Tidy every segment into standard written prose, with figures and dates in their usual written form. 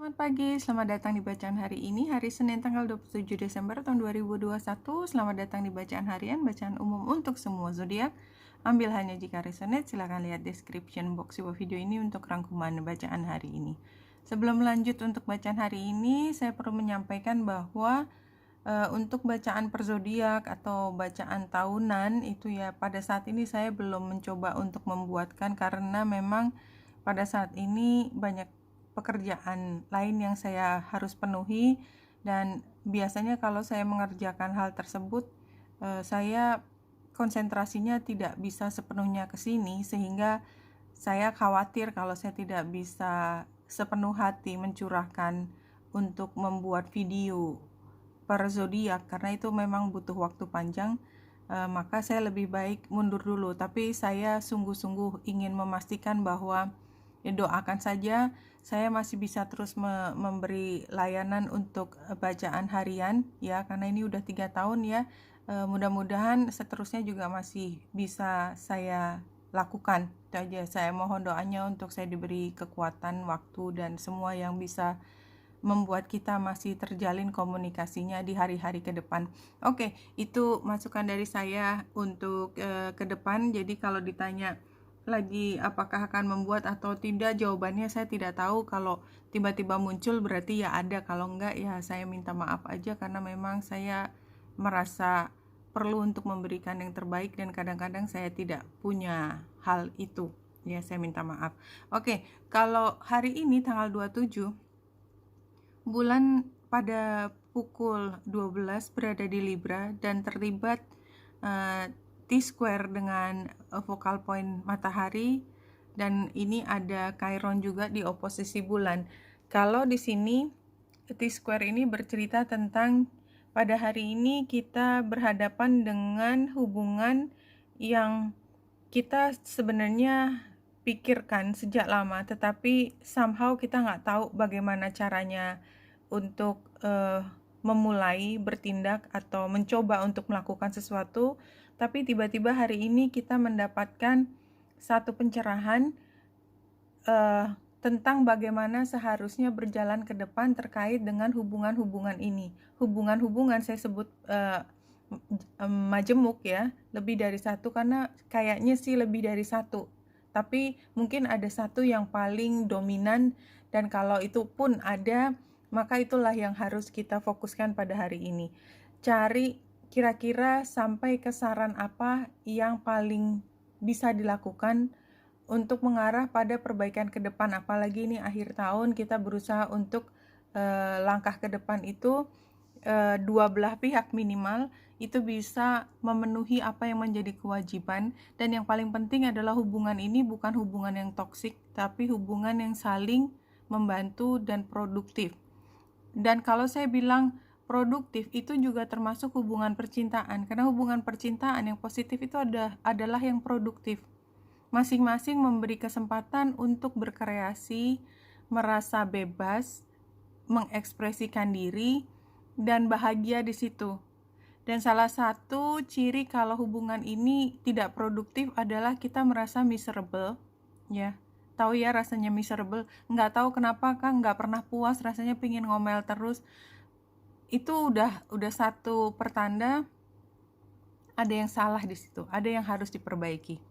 Selamat pagi, selamat datang di bacaan hari ini, hari Senin tanggal 27 Desember tahun 2021. Selamat datang di bacaan harian, bacaan umum untuk semua zodiak. Ambil hanya jika resonate, silakan lihat description box di bawah video ini untuk rangkuman bacaan hari ini. Sebelum lanjut untuk bacaan hari ini, saya perlu menyampaikan bahwa untuk bacaan per zodiak atau bacaan tahunan itu ya pada saat ini saya belum mencoba untuk membuatkan karena memang pada saat ini banyak pekerjaan lain yang saya harus penuhi, dan biasanya kalau saya mengerjakan hal tersebut saya konsentrasinya tidak bisa sepenuhnya ke sini, sehingga saya khawatir kalau saya tidak bisa sepenuh hati mencurahkan untuk membuat video per zodiak karena itu memang butuh waktu panjang. Maka saya lebih baik mundur dulu, tapi saya sungguh-sungguh ingin memastikan bahwa doakan saja saya masih bisa terus memberi layanan untuk bacaan harian ya, karena ini udah 3 tahun ya. Mudah-mudahan seterusnya juga masih bisa saya lakukan. Itu aja, saya mohon doanya untuk saya diberi kekuatan, waktu, dan semua yang bisa membuat kita masih terjalin komunikasinya di hari-hari ke depan. Oke, itu masukan dari saya untuk ke depan. Jadi kalau ditanya lagi apakah akan membuat atau tidak, jawabannya saya tidak tahu. Kalau tiba-tiba muncul berarti ya ada, kalau enggak ya saya minta maaf aja karena memang saya merasa perlu untuk memberikan yang terbaik dan kadang-kadang saya tidak punya hal itu. Ya, saya minta maaf. Oke, kalau hari ini tanggal 27 bulan pada pukul 12 berada di Libra dan terlibat T-square dengan focal point matahari, dan ini ada Chiron juga di oposisi bulan. Kalau di sini T-square ini bercerita tentang pada hari ini kita berhadapan dengan hubungan yang kita sebenarnya pikirkan sejak lama, tetapi somehow kita nggak tahu bagaimana caranya untuk memulai bertindak atau mencoba untuk melakukan sesuatu. Tapi tiba-tiba hari ini kita mendapatkan satu pencerahan tentang bagaimana seharusnya berjalan ke depan terkait dengan hubungan-hubungan ini. Hubungan-hubungan saya sebut majemuk ya, lebih dari satu karena kayaknya sih lebih dari satu. Tapi mungkin ada satu yang paling dominan, dan kalau itu pun ada, maka itulah yang harus kita fokuskan pada hari ini. Cari kira-kira sampai ke saran apa yang paling bisa dilakukan untuk mengarah pada perbaikan ke depan. Apalagi ini akhir tahun, kita berusaha untuk langkah ke depan itu dua belah pihak minimal itu bisa memenuhi apa yang menjadi kewajiban. Dan yang paling penting adalah hubungan ini bukan hubungan yang toksik, tapi hubungan yang saling membantu dan produktif. Dan kalau saya bilang produktif, itu juga termasuk hubungan percintaan, karena hubungan percintaan yang positif itu adalah yang produktif. Masing-masing memberi kesempatan untuk berkreasi, merasa bebas, mengekspresikan diri, dan bahagia di situ. Dan salah satu ciri kalau hubungan ini tidak produktif adalah kita merasa miserable, ya. Tahu ya rasanya miserable, nggak tahu kenapa kan, nggak pernah puas, rasanya pingin ngomel terus. Itu udah satu pertanda ada yang salah di situ, ada yang harus diperbaiki.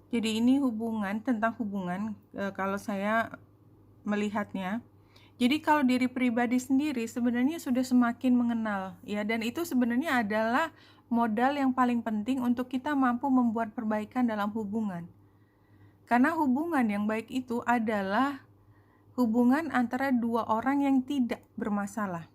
Jadi ini tentang hubungan kalau saya melihatnya. Jadi kalau diri pribadi sendiri sebenarnya sudah semakin mengenal ya, dan itu sebenarnya adalah modal yang paling penting untuk kita mampu membuat perbaikan dalam hubungan. Karena hubungan yang baik itu adalah hubungan antara dua orang yang tidak bermasalah.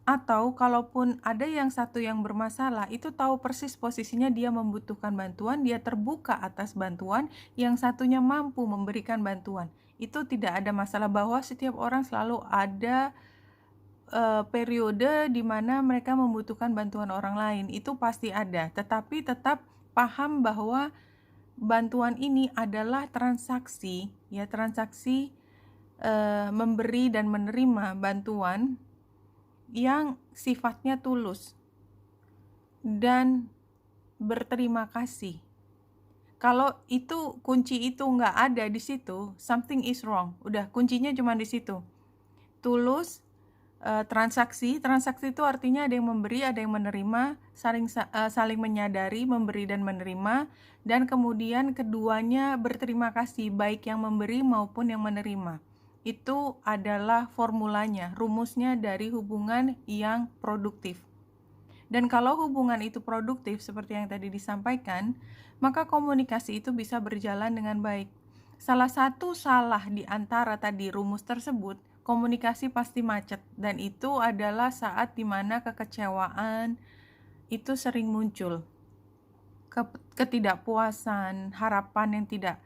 Atau kalaupun ada yang satu yang bermasalah, itu tahu persis posisinya, dia membutuhkan bantuan, dia terbuka atas bantuan, yang satunya mampu memberikan bantuan. Itu tidak ada masalah, bahwa setiap orang selalu ada periode di mana mereka membutuhkan bantuan orang lain, itu pasti ada. Tetapi tetap paham bahwa bantuan ini adalah transaksi, ya, transaksi memberi dan menerima bantuan yang sifatnya tulus dan berterima kasih. Kalau itu kunci itu nggak ada di situ, something is wrong. Udah, kuncinya cuma di situ. Tulus, transaksi itu artinya ada yang memberi, ada yang menerima, saling menyadari, memberi dan menerima, dan kemudian keduanya berterima kasih, baik yang memberi maupun yang menerima. Itu adalah formulanya, rumusnya dari hubungan yang produktif. Dan kalau hubungan itu produktif seperti yang tadi disampaikan, maka komunikasi itu bisa berjalan dengan baik. Salah satu salah di antara tadi rumus tersebut, komunikasi pasti macet, dan itu adalah saat dimana kekecewaan itu sering muncul. Ketidakpuasan, harapan yang tidak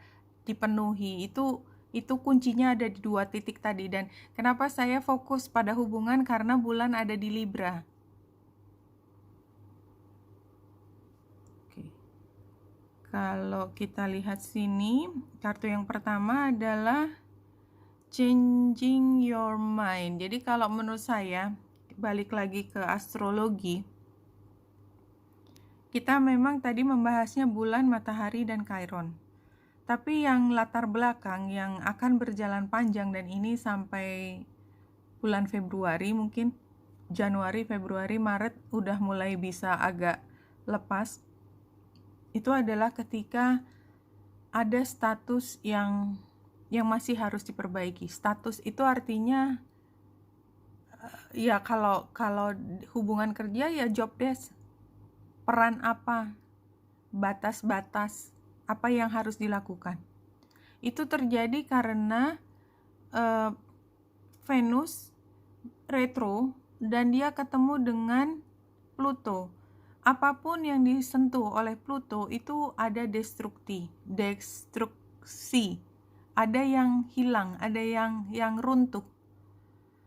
dipenuhi, itu kuncinya ada di 2 titik tadi. Dan kenapa saya fokus pada hubungan? Karena bulan ada di Libra. Kalau kita lihat sini, kartu yang pertama adalah changing your mind. Jadi kalau menurut saya, balik lagi ke astrologi, kita memang tadi membahasnya bulan, matahari, dan Chiron. Tapi yang latar belakang yang akan berjalan panjang, dan ini sampai bulan Februari, mungkin Januari, Februari, Maret udah mulai bisa agak lepas, itu adalah ketika ada status yang masih harus diperbaiki. Status itu artinya ya kalau hubungan kerja ya job desk, peran apa, batas-batas apa yang harus dilakukan. Itu terjadi karena Venus retro dan dia ketemu dengan Pluto. Apapun yang disentuh oleh Pluto itu ada destruksi, ada yang hilang, ada yang runtuh.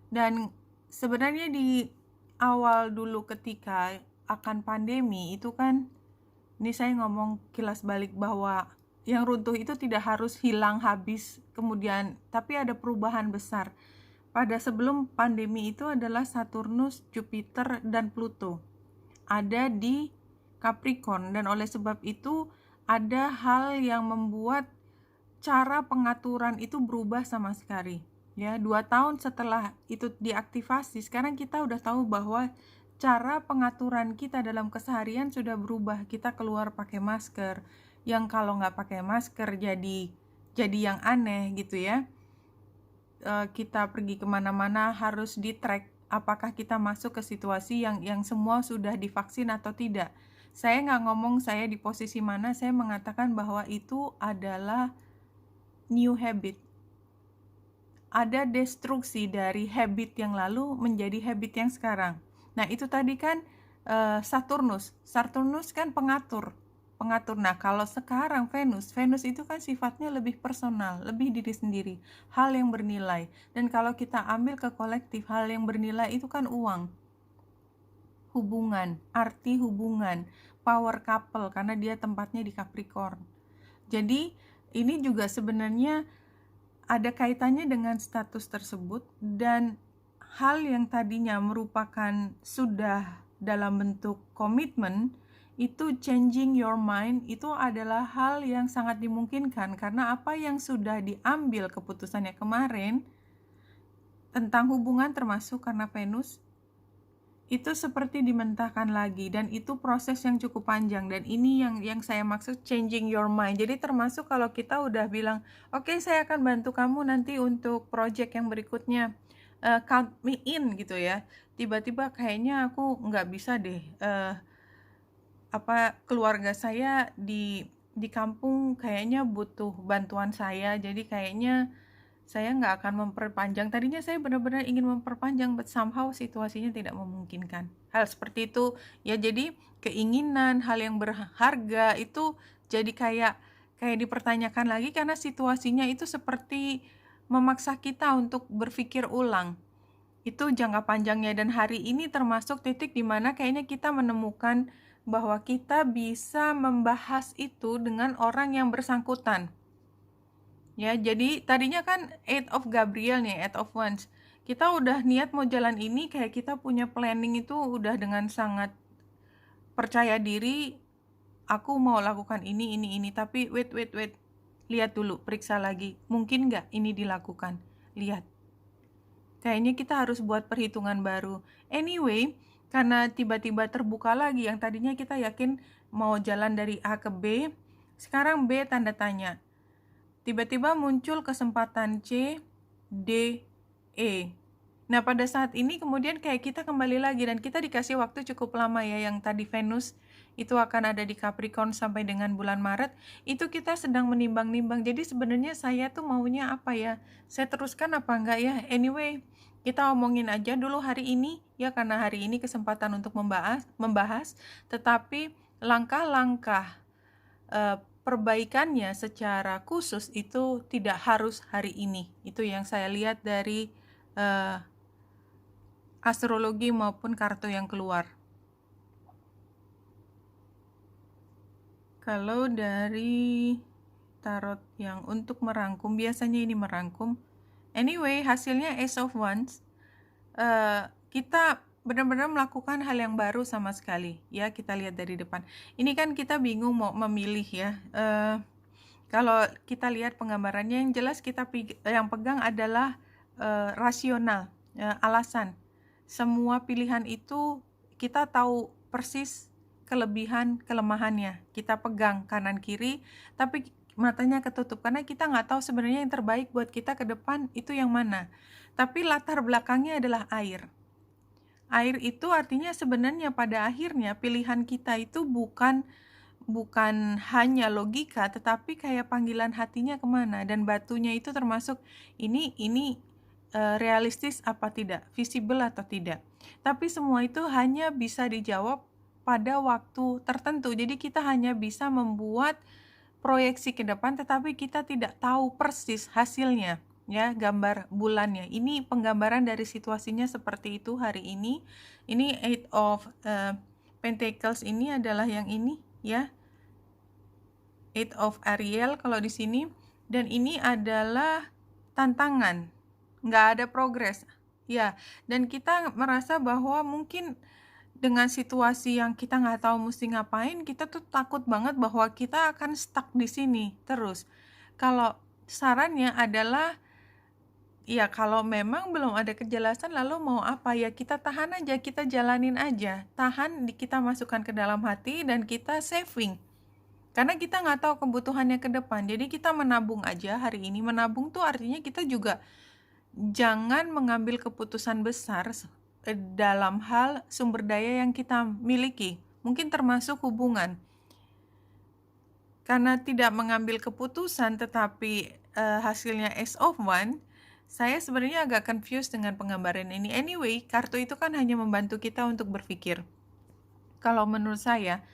Dan sebenarnya di awal dulu ketika akan pandemi itu kan, ini saya ngomong kilas balik bahwa yang runtuh itu tidak harus hilang habis kemudian, tapi ada perubahan besar. Pada sebelum pandemi itu adalah Saturnus, Jupiter, dan Pluto ada di Capricorn, dan oleh sebab itu ada hal yang membuat cara pengaturan itu berubah sama sekali. Ya, 2 tahun setelah itu diaktifasi, sekarang kita udah tahu bahwa cara pengaturan kita dalam keseharian sudah berubah. Kita keluar pakai masker, yang kalau nggak pakai masker jadi yang aneh gitu ya. Kita pergi kemana-mana harus di-track apakah kita masuk ke situasi yang semua sudah divaksin atau tidak. Saya nggak ngomong saya di posisi mana, saya mengatakan bahwa itu adalah new habit. Ada destruksi dari habit yang lalu menjadi habit yang sekarang. Nah itu tadi kan Saturnus kan pengatur. Nah kalau sekarang Venus itu kan sifatnya lebih personal, lebih diri sendiri, hal yang bernilai. Dan kalau kita ambil ke kolektif, hal yang bernilai itu kan uang, hubungan, arti hubungan, power couple, karena dia tempatnya di Capricorn. Jadi ini juga sebenarnya ada kaitannya dengan status tersebut, dan hal yang tadinya merupakan sudah dalam bentuk komitmen, itu changing your mind itu adalah hal yang sangat dimungkinkan, karena apa yang sudah diambil keputusannya kemarin tentang hubungan, termasuk karena Venus, itu seperti dimentahkan lagi, dan itu proses yang cukup panjang. Dan ini yang saya maksud changing your mind. Jadi termasuk kalau kita udah bilang, oke, saya akan bantu kamu nanti untuk project yang berikutnya, count me in gitu ya, tiba-tiba kayaknya aku nggak bisa deh, keluarga saya di kampung kayaknya butuh bantuan saya, jadi kayaknya saya nggak akan memperpanjang. Tadinya saya benar-benar ingin memperpanjang, but somehow situasinya tidak memungkinkan. Hal seperti itu ya, jadi keinginan hal yang berharga itu jadi kayak dipertanyakan lagi, karena situasinya itu seperti memaksa kita untuk berpikir ulang. Itu jangka panjangnya, dan hari ini termasuk titik dimana kayaknya kita menemukan bahwa kita bisa membahas itu dengan orang yang bersangkutan. Ya, jadi tadinya kan Eight of Gabriel nih, Eight of Wands. Kita udah niat mau jalan ini, kayak kita punya planning itu udah dengan sangat percaya diri, aku mau lakukan ini, tapi wait, lihat dulu, periksa lagi, mungkin nggak ini dilakukan, lihat. Kayaknya kita harus buat perhitungan baru. Anyway, karena tiba-tiba terbuka lagi, yang tadinya kita yakin mau jalan dari A ke B, sekarang B tanda tanya. Tiba-tiba muncul kesempatan C, D, E. Nah, pada saat ini kemudian kayak kita kembali lagi dan kita dikasih waktu cukup lama ya, yang tadi Venus itu akan ada di Capricorn sampai dengan bulan Maret, itu kita sedang menimbang-nimbang. Jadi sebenarnya saya tuh maunya apa ya? Saya teruskan apa enggak ya? Anyway, kita omongin aja dulu hari ini ya, karena hari ini kesempatan untuk membahas, tetapi langkah-langkah perbaikannya secara khusus itu tidak harus hari ini. Itu yang saya lihat dari astrologi maupun kartu yang keluar. Kalau dari tarot yang untuk merangkum, biasanya ini merangkum. Anyway, hasilnya Ace of Wands. Kita benar-benar melakukan hal yang baru sama sekali. Ya, kita lihat dari depan. Ini kan kita bingung mau memilih ya. Kalau kita lihat penggambarannya, yang jelas kita yang pegang adalah rasional, alasan. Semua pilihan itu kita tahu persis kelebihan kelemahannya, kita pegang kanan kiri, tapi matanya ketutup karena kita nggak tahu sebenarnya yang terbaik buat kita ke depan itu yang mana. Tapi latar belakangnya adalah air. Air itu artinya sebenarnya pada akhirnya pilihan kita itu bukan hanya logika, tetapi kayak panggilan hatinya kemana. Dan batunya itu termasuk ini realistis apa tidak, visible atau tidak. Tapi semua itu hanya bisa dijawab pada waktu tertentu. Jadi kita hanya bisa membuat proyeksi ke depan, tetapi kita tidak tahu persis hasilnya. Ya, gambar bulannya. Ini penggambaran dari situasinya seperti itu hari ini. Ini Eight of Pentacles ini adalah yang ini ya. Eight of Ariel kalau di sini, dan ini adalah tantangan. Nggak ada progres ya, dan kita merasa bahwa mungkin dengan situasi yang kita nggak tahu mesti ngapain, kita tuh takut banget bahwa kita akan stuck di sini terus. Kalau sarannya adalah ya, kalau memang belum ada kejelasan lalu mau apa ya, kita tahan aja, kita jalanin aja, tahan, kita masukkan ke dalam hati dan kita saving. Karena kita nggak tahu kebutuhannya ke depan, jadi kita menabung aja hari ini. Menabung tuh artinya kita juga jangan mengambil keputusan besar dalam hal sumber daya yang kita miliki, mungkin termasuk hubungan. Karena tidak mengambil keputusan tetapi hasilnya Ace of Wands, saya sebenarnya agak confused dengan penggambaran ini. Anyway, kartu itu kan hanya membantu kita untuk berpikir. Kalau menurut saya,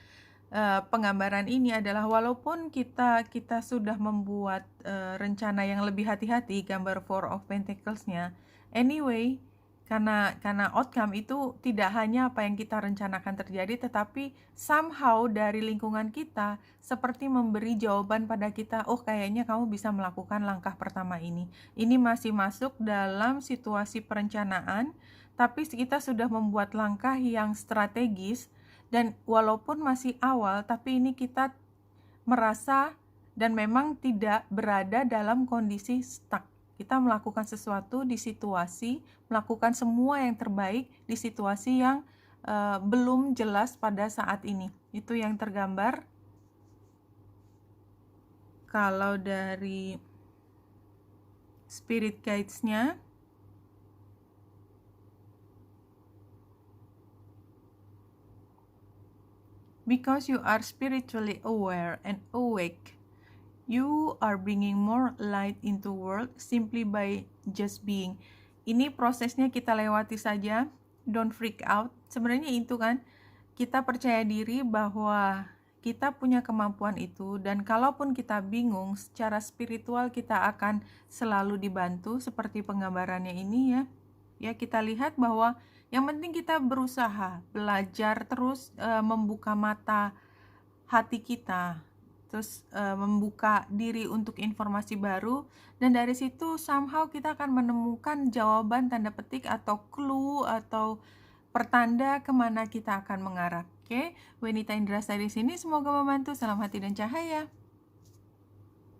penggambaran ini adalah walaupun kita sudah membuat rencana yang lebih hati-hati, gambar Four of Pentacles-nya, anyway, karena outcome itu tidak hanya apa yang kita rencanakan terjadi, tetapi somehow dari lingkungan kita seperti memberi jawaban pada kita, oh kayaknya kamu bisa melakukan langkah pertama ini. Ini masih masuk dalam situasi perencanaan, tapi kita sudah membuat langkah yang strategis. Dan walaupun masih awal, tapi ini kita merasa dan memang tidak berada dalam kondisi stuck. Kita melakukan sesuatu di situasi, melakukan semua yang terbaik di situasi yang belum jelas pada saat ini. Itu yang tergambar. Kalau dari spirit guides-nya, because you are spiritually aware and awake, you are bringing more light into world simply by just being. Ini prosesnya kita lewati saja, don't freak out. Sebenarnya itu kan, kita percaya diri bahwa kita punya kemampuan itu, dan kalaupun kita bingung, secara spiritual kita akan selalu dibantu seperti penggambarannya ini ya. Ya, kita lihat bahwa yang penting kita berusaha, belajar terus, membuka mata hati kita, terus membuka diri untuk informasi baru, dan dari situ somehow kita akan menemukan jawaban tanda petik atau clue atau pertanda kemana kita akan mengarah. Oke, Wenita Indrasta di sini, semoga membantu. Salam hati dan cahaya.